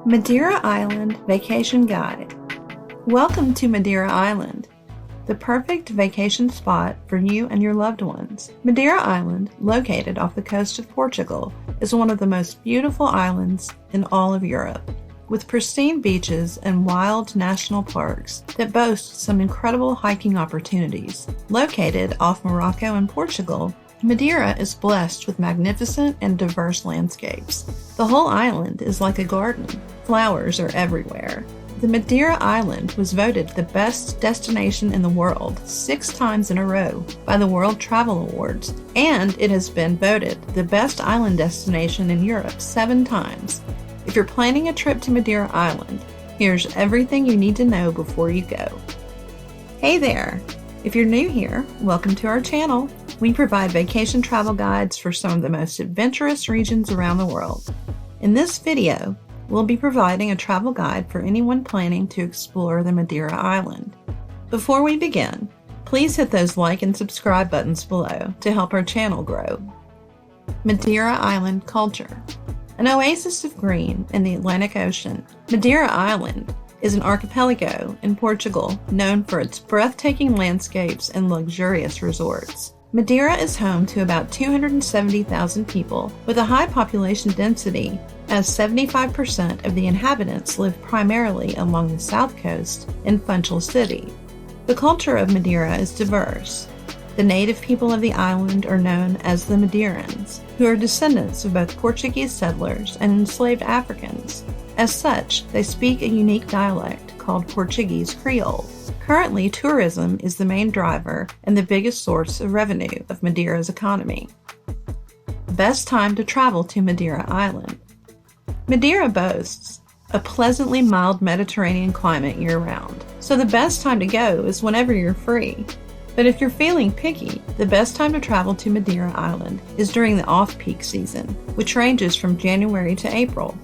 Madeira Island Vacation Guide. Welcome to Madeira Island, the perfect vacation spot for you and your loved ones. Madeira Island, located off the coast of Portugal, is one of the most beautiful islands in all of Europe, with pristine beaches and wild national parks that boast some incredible hiking opportunities. Located off Morocco and Portugal, Madeira is blessed with magnificent and diverse landscapes. The whole island is like a garden. Flowers are everywhere. The Madeira Island was voted the best destination in the world 6 times in a row by the World Travel Awards, and it has been voted the best island destination in Europe 7 times. If you're planning a trip to Madeira Island, here's everything you need to know before you go. Hey there! If you're new here, welcome to our channel. We provide vacation travel guides for some of the most adventurous regions around the world. In this video, we'll be providing a travel guide for anyone planning to explore the Madeira Island. Before we begin, please hit those like and subscribe buttons below to help our channel grow. Madeira Island culture. An oasis of green in the Atlantic Ocean, Madeira Island is an archipelago in Portugal known for its breathtaking landscapes and luxurious resorts. Madeira is home to about 270,000 people with a high population density, as 75% of the inhabitants live primarily along the south coast in Funchal City. The culture of Madeira is diverse. The native people of the island are known as the Madeirans, who are descendants of both Portuguese settlers and enslaved Africans. As such, they speak a unique dialect called Portuguese Creole. Currently, tourism is the main driver and the biggest source of revenue of Madeira's economy. Best time to travel to Madeira Island. Madeira boasts a pleasantly mild Mediterranean climate year-round, so the best time to go is whenever you're free. But if you're feeling picky, the best time to travel to Madeira Island is during the off-peak season, which ranges from January to April.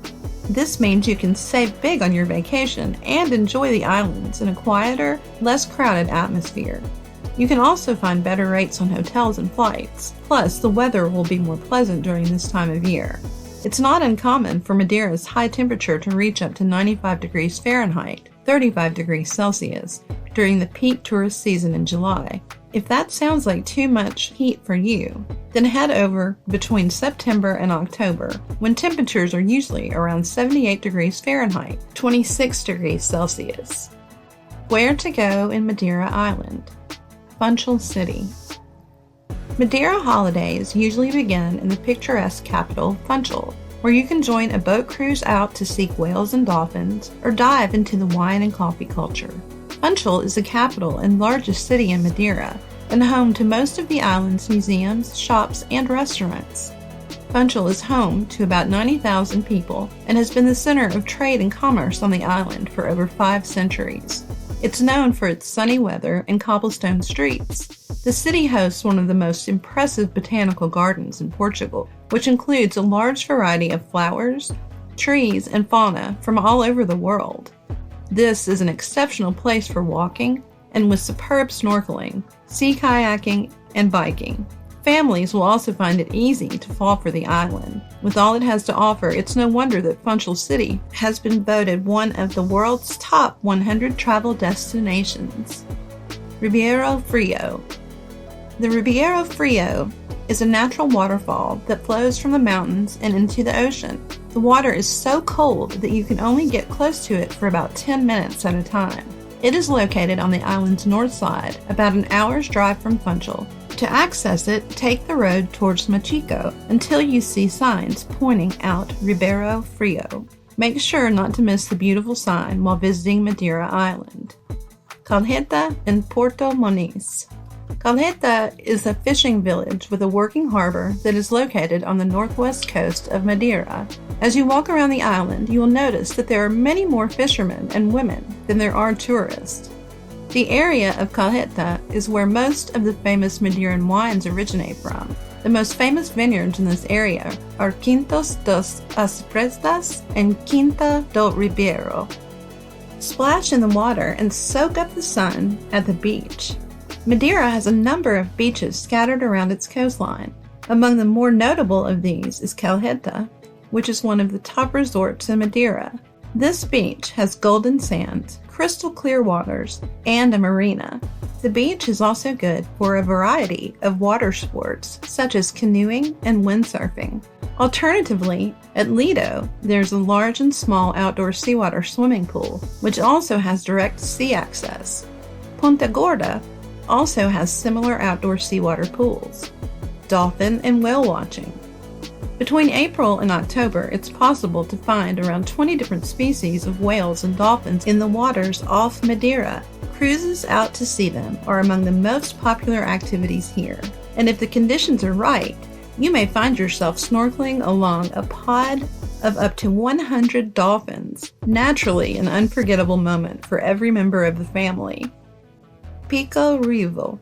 This means you can save big on your vacation and enjoy the islands in a quieter, less crowded atmosphere. You can also find better rates on hotels and flights. Plus, the weather will be more pleasant during this time of year. It's not uncommon for Madeira's high temperature to reach up to 95 degrees Fahrenheit, 35 degrees Celsius, during the peak tourist season in July. If that sounds like too much heat for you, then head over between September and October, when temperatures are usually around 78 degrees Fahrenheit, 26 degrees Celsius. Where to go in Madeira Island? Funchal City. Madeira holidays usually begin in the picturesque capital, Funchal, where you can join a boat cruise out to seek whales and dolphins or dive into the wine and coffee culture. Funchal is the capital and largest city in Madeira and home to most of the island's museums, shops, and restaurants. Funchal is home to about 90,000 people and has been the center of trade and commerce on the island for over 5 centuries. It's known for its sunny weather and cobblestone streets. The city hosts one of the most impressive botanical gardens in Portugal, which includes a large variety of flowers, trees, and fauna from all over the world. This is an exceptional place for walking, and with superb snorkeling, sea kayaking, and biking. Families will also find it easy to fall for the island. With all it has to offer, it's no wonder that Funchal City has been voted one of the world's top 100 travel destinations. Ribeirão Frio. The Ribeirão Frio is a natural waterfall that flows from the mountains and into the ocean. The water is so cold that you can only get close to it for about 10 minutes at a time. It is located on the island's north side, about an hour's drive from Funchal. To access it, take the road towards Machico until you see signs pointing out Ribeirão Frio. Make sure not to miss the beautiful sign while visiting Madeira Island. Calheta and Porto Moniz. Calheta is a fishing village with a working harbor that is located on the northwest coast of Madeira. As you walk around the island, you will notice that there are many more fishermen and women than there are tourists. The area of Calheta is where most of the famous Madeiran wines originate from. The most famous vineyards in this area are Quintos dos Asprestas and Quinta do Ribeiro. Splash in the water and soak up the sun at the beach. Madeira has a number of beaches scattered around its coastline. Among the more notable of these is Calheta, which is one of the top resorts in Madeira. This beach has golden sands, crystal clear waters, and a marina. The beach is also good for a variety of water sports such as canoeing and windsurfing. Alternatively, at Lido, there's a large and small outdoor seawater swimming pool, which also has direct sea access. Punta Gorda also has similar outdoor seawater pools. Dolphin and whale watching. Between April and October, it's possible to find around 20 different species of whales and dolphins in the waters off Madeira. Cruises out to see them are among the most popular activities here, and if the conditions are right, you may find yourself snorkeling along a pod of up to 100 dolphins. Naturally, an unforgettable moment for every member of the family. Pico Revo.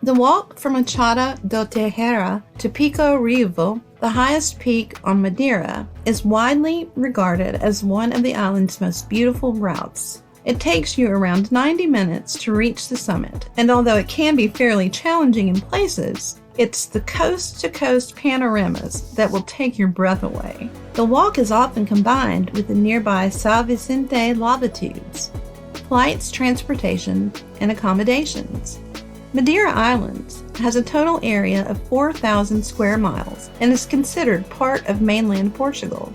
The walk from Machada do Teixeira to Pico Revo, the highest peak on Madeira, is widely regarded as one of the island's most beautiful routes. It takes you around 90 minutes to reach the summit, and although it can be fairly challenging in places, it's the coast-to-coast panoramas that will take your breath away. The walk is often combined with the nearby São Vicente latitudes, flights, transportation, and accommodations. Madeira Island has a total area of 4,000 square miles and is considered part of mainland Portugal.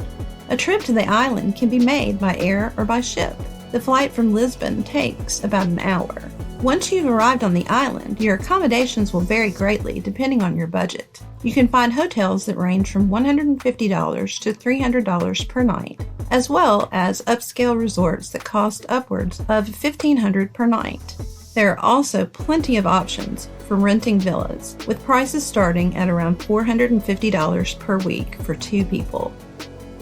A trip to the island can be made by air or by ship. The flight from Lisbon takes about an hour. Once you've arrived on the island, your accommodations will vary greatly depending on your budget. You can find hotels that range from $150 to $300 per night, as well as upscale resorts that cost upwards of $1,500 per night. There are also plenty of options for renting villas, with prices starting at around $450 per week for 2 people.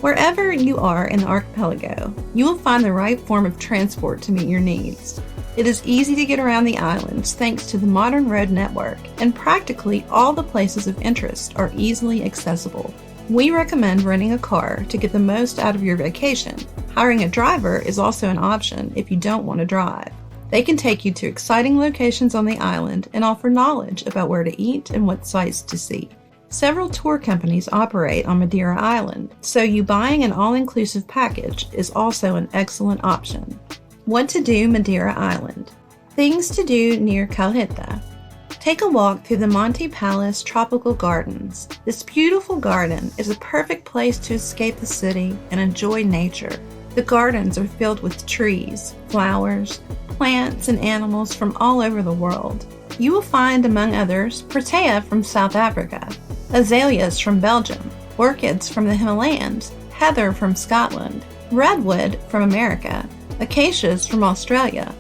Wherever you are in the archipelago, you will find the right form of transport to meet your needs. It is easy to get around the islands thanks to the modern road network, and practically all the places of interest are easily accessible. We recommend renting a car to get the most out of your vacation. Hiring a driver is also an option if you don't want to drive. They can take you to exciting locations on the island and offer knowledge about where to eat and what sights to see. Several tour companies operate on Madeira Island, so you buying an all-inclusive package is also an excellent option. What to do Madeira Island. Things to do near Calheta. Take a walk through the Monte Palace Tropical Gardens. This beautiful garden is a perfect place to escape the city and enjoy nature. The gardens are filled with trees, flowers, plants, and animals from all over the world. You will find, among others, Protea from South Africa, azaleas from Belgium, orchids from the Himalayas, heather from Scotland, redwood from America, acacias from Australia,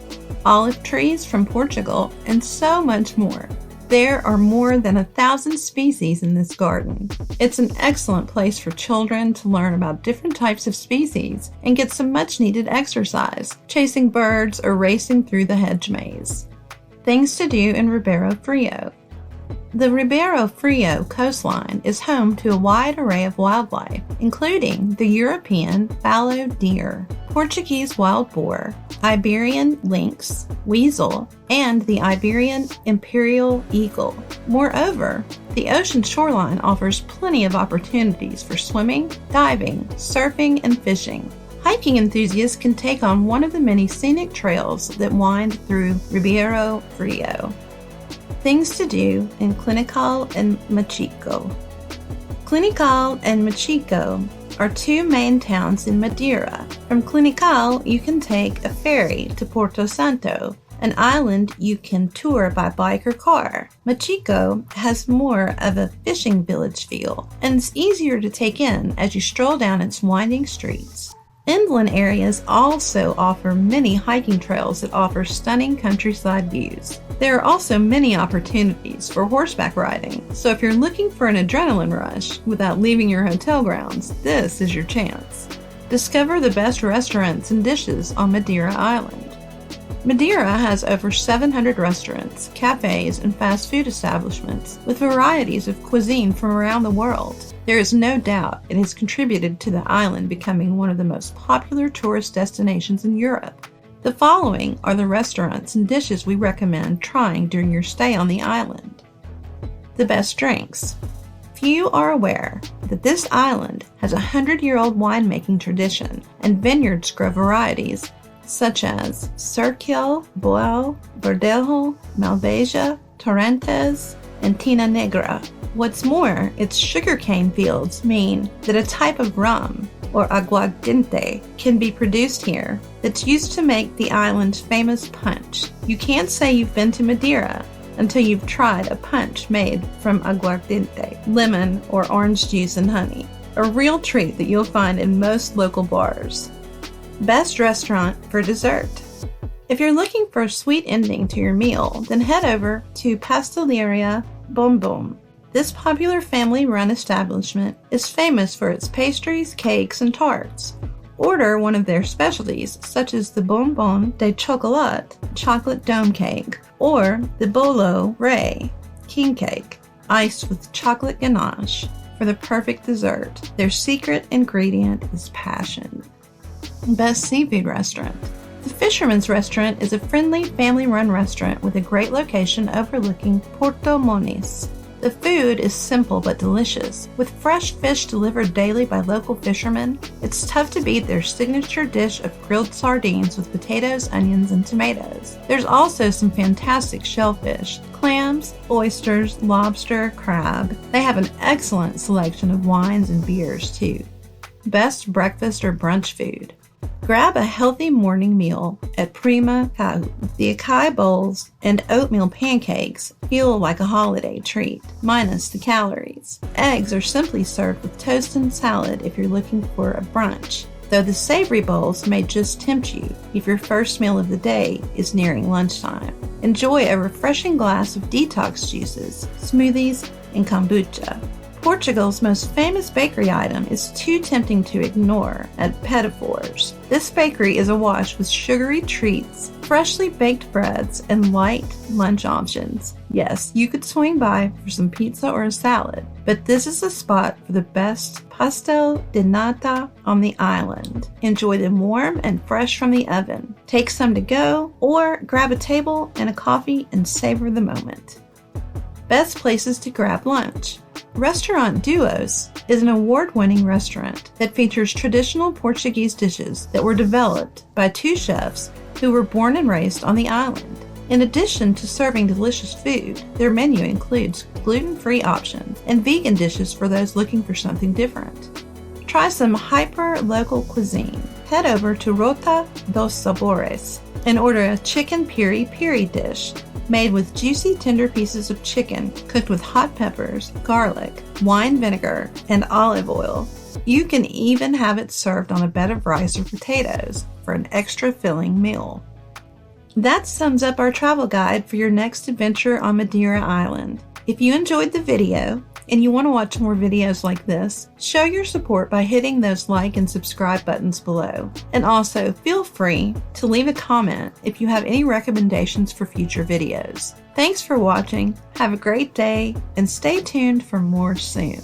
olive trees from Portugal, and so much more. There are more than 1,000 species in this garden. It's an excellent place for children to learn about different types of species and get some much-needed exercise, chasing birds or racing through the hedge maze. Things to do in Ribeirão Frio. The Ribeirão Frio coastline is home to a wide array of wildlife, including the European fallow deer, Portuguese wild boar, Iberian lynx, weasel, and the Iberian imperial eagle. Moreover, the ocean shoreline offers plenty of opportunities for swimming, diving, surfing, and fishing. Hiking enthusiasts can take on one of the many scenic trails that wind through Ribeirão Frio. Things to do in Clinical and Machico. Clinical and Machico are 2 main towns in Madeira. From Clinical, you can take a ferry to Porto Santo, an island you can tour by bike or car. Machico has more of a fishing village feel, and it's easier to take in as you stroll down its winding streets. Inland areas also offer many hiking trails that offer stunning countryside views. There are also many opportunities for horseback riding, so if you're looking for an adrenaline rush without leaving your hotel grounds, this is your chance. Discover the best restaurants and dishes on Madeira Island. Madeira has over 700 restaurants, cafes, and fast food establishments with varieties of cuisine from around the world. There is no doubt it has contributed to the island becoming one of the most popular tourist destinations in Europe. The following are the restaurants and dishes we recommend trying during your stay on the island. The best drinks. Few are aware that this island has a 100-year-old winemaking tradition, and vineyards grow varieties such as Cerquial, Boal, Verdejo, Malvasia, Torrentes, and Tina Negra. What's more, its sugarcane fields mean that a type of rum, or aguardiente, can be produced here that's used to make the island's famous punch. You can't say you've been to Madeira until you've tried a punch made from aguardiente, lemon or orange juice and honey, a real treat that you'll find in most local bars. Best restaurant for dessert. If you're looking for a sweet ending to your meal, then head over to Pasteleria Bom Bom. This popular family-run establishment is famous for its pastries, cakes, and tarts. Order one of their specialties, such as the Bonbon de Chocolat, chocolate dome cake, or the Bolo Rey, king cake, iced with chocolate ganache, for the perfect dessert. Their secret ingredient is passion. Best seafood restaurant. The Fisherman's Restaurant is a friendly, family-run restaurant with a great location overlooking Porto Moniz. The food is simple but delicious. With fresh fish delivered daily by local fishermen, it's tough to beat their signature dish of grilled sardines with potatoes, onions, and tomatoes. There's also some fantastic shellfish, clams, oysters, lobster, crab. They have an excellent selection of wines and beers, too. Best breakfast or brunch food. Grab a healthy morning meal at Prima Cau. The acai bowls and oatmeal pancakes feel like a holiday treat, minus the calories. Eggs are simply served with toast and salad if you're looking for a brunch, though the savory bowls may just tempt you if your first meal of the day is nearing lunchtime. Enjoy a refreshing glass of detox juices, smoothies, and kombucha. Portugal's most famous bakery item is too tempting to ignore at Petitfours. This bakery is awash with sugary treats, freshly baked breads, and light lunch options. Yes, you could swing by for some pizza or a salad, but this is the spot for the best pastel de nata on the island. Enjoy them warm and fresh from the oven. Take some to go, or grab a table and a coffee and savor the moment. Best places to grab lunch. Restaurant Duos is an award-winning restaurant that features traditional Portuguese dishes that were developed by two chefs who were born and raised on the island. In addition to serving delicious food, their menu includes gluten-free options and vegan dishes for those looking for something different. Try some hyper-local cuisine. Head over to Rota dos Sabores and order a chicken piri-piri dish made with juicy, tender pieces of chicken cooked with hot peppers, garlic, wine vinegar, and olive oil. You can even have it served on a bed of rice or potatoes for an extra filling meal. That sums up our travel guide for your next adventure on Madeira Island. If you enjoyed the video and you want to watch more videos like this, show your support by hitting those like and subscribe buttons below. And also, feel free to leave a comment if you have any recommendations for future videos. Thanks for watching, have a great day, and stay tuned for more soon.